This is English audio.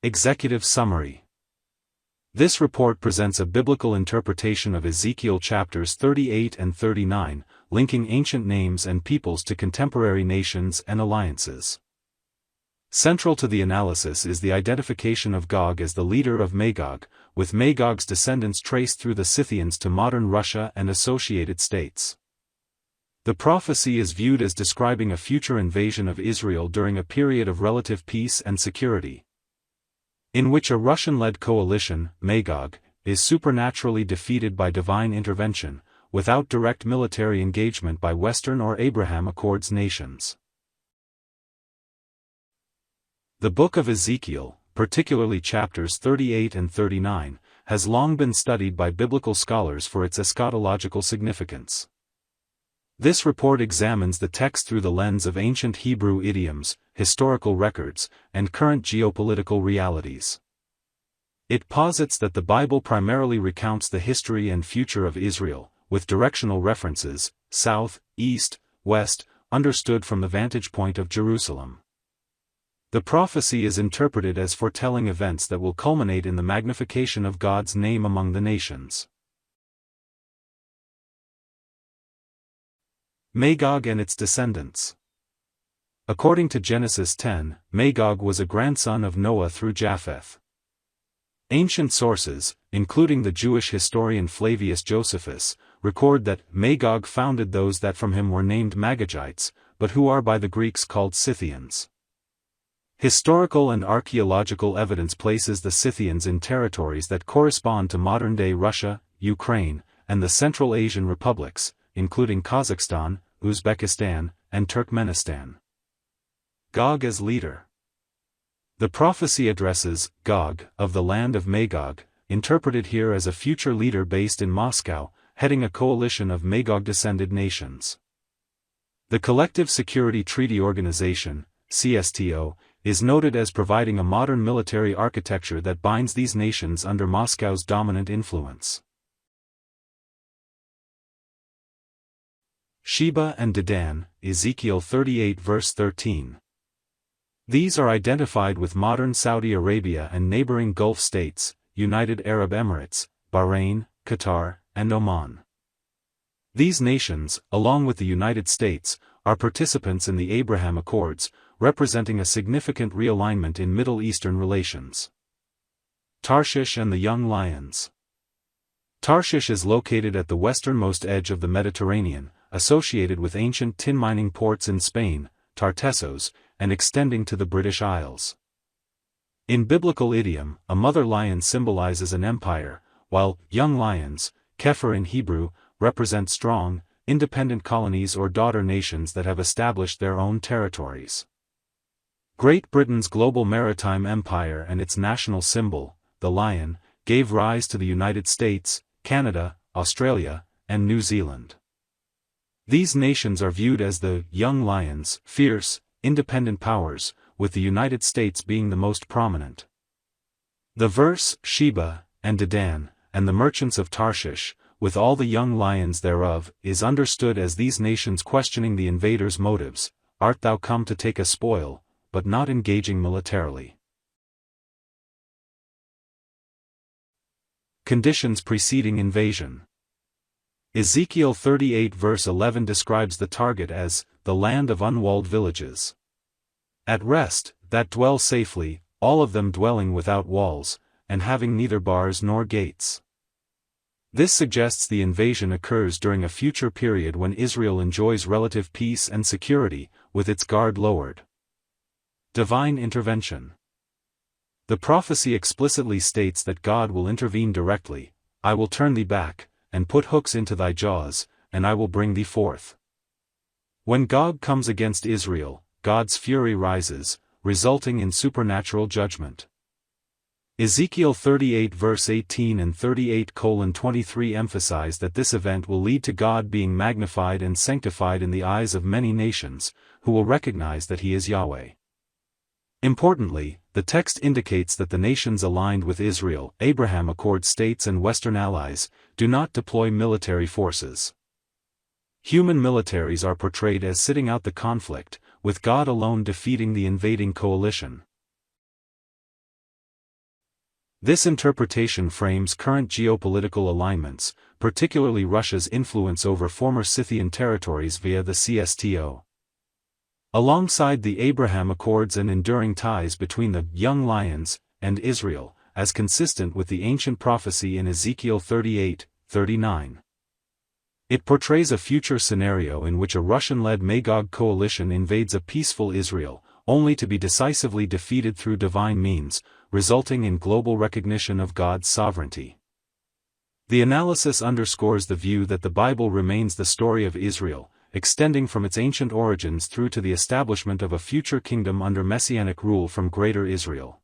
Executive Summary. This report presents a biblical interpretation of Ezekiel chapters 38 and 39, linking ancient names and peoples to contemporary nations and alliances. Central to the analysis is the identification of Gog as the leader of Magog, with Magog's descendants traced through the Scythians to modern Russia and associated states. The prophecy is viewed as describing a future invasion of Israel during a period of relative peace and security, in which a Russian-led coalition, Magog, is supernaturally defeated by divine intervention, without direct military engagement by Western or Abraham Accords nations. The Book of Ezekiel, particularly chapters 38 and 39, has long been studied by biblical scholars for its eschatological significance. This report examines the text through the lens of ancient Hebrew idioms, historical records, and current geopolitical realities. It posits that the Bible primarily recounts the history and future of Israel, with directional references, south, east, west, understood from the vantage point of Jerusalem. The prophecy is interpreted as foretelling events that will culminate in the magnification of God's name among the nations. Magog and its descendants. According to Genesis 10, Magog was a grandson of Noah through Japheth. Ancient sources, including the Jewish historian Flavius Josephus, record that Magog founded those that from him were named Magogites, but who are by the Greeks called Scythians. Historical and archaeological evidence places the Scythians in territories that correspond to modern-day Russia, Ukraine, and the Central Asian republics, including Kazakhstan, Uzbekistan, and Turkmenistan. Gog as leader. The prophecy addresses Gog, of the land of Magog, interpreted here as a future leader based in Moscow, heading a coalition of Magog-descended nations. The Collective Security Treaty Organization, CSTO, is noted as providing a modern military architecture that binds these nations under Moscow's dominant influence. Sheba and Dedan, Ezekiel 38 verse 13. These are identified with modern Saudi Arabia and neighboring Gulf states, United Arab Emirates, Bahrain, Qatar, and Oman. These nations, along with the United States, are participants in the Abraham Accords, representing a significant realignment in Middle Eastern relations. Tarshish and the Young Lions. Tarshish is located at the westernmost edge of the Mediterranean, associated with ancient tin mining ports in Spain, Tartessos, and extending to the British Isles. In biblical idiom, a mother lion symbolizes an empire, while young lions, kepher in Hebrew, represent strong, independent colonies or daughter nations that have established their own territories. Great Britain's global maritime empire and its national symbol, the lion, gave rise to the United States, Canada, Australia, and New Zealand. These nations are viewed as the young lions, fierce, independent powers, with the United States being the most prominent. The verse, Sheba, and Dedan, and the merchants of Tarshish, with all the young lions thereof, is understood as these nations questioning the invaders' motives. Art thou come to take a spoil, but not engaging militarily? Conditions preceding invasion. Ezekiel 38 verse 11 describes the target as, the land of unwalled villages. At rest, that dwell safely, all of them dwelling without walls, and having neither bars nor gates. This suggests the invasion occurs during a future period when Israel enjoys relative peace and security, with its guard lowered. Divine intervention. The prophecy explicitly states that God will intervene directly. I will turn thee back, and put hooks into thy jaws, and I will bring thee forth. When Gog comes against Israel, God's fury rises, resulting in supernatural judgment. Ezekiel 38 verse 18 and 38:23 emphasize that this event will lead to God being magnified and sanctified in the eyes of many nations, who will recognize that He is Yahweh. Importantly, the text indicates that the nations aligned with Israel, Abraham Accord states and Western allies, do not deploy military forces. Human militaries are portrayed as sitting out the conflict, with God alone defeating the invading coalition. This interpretation frames current geopolitical alignments, particularly Russia's influence over former Scythian territories via the CSTO. Alongside the Abraham Accords and enduring ties between the young lions and Israel, as consistent with the ancient prophecy in Ezekiel 38:39. It portrays a future scenario in which a Russian-led Magog coalition invades a peaceful Israel, only to be decisively defeated through divine means, resulting in global recognition of God's sovereignty. The analysis underscores the view that the Bible remains the story of Israel, extending from its ancient origins through to the establishment of a future kingdom under messianic rule from Greater Israel.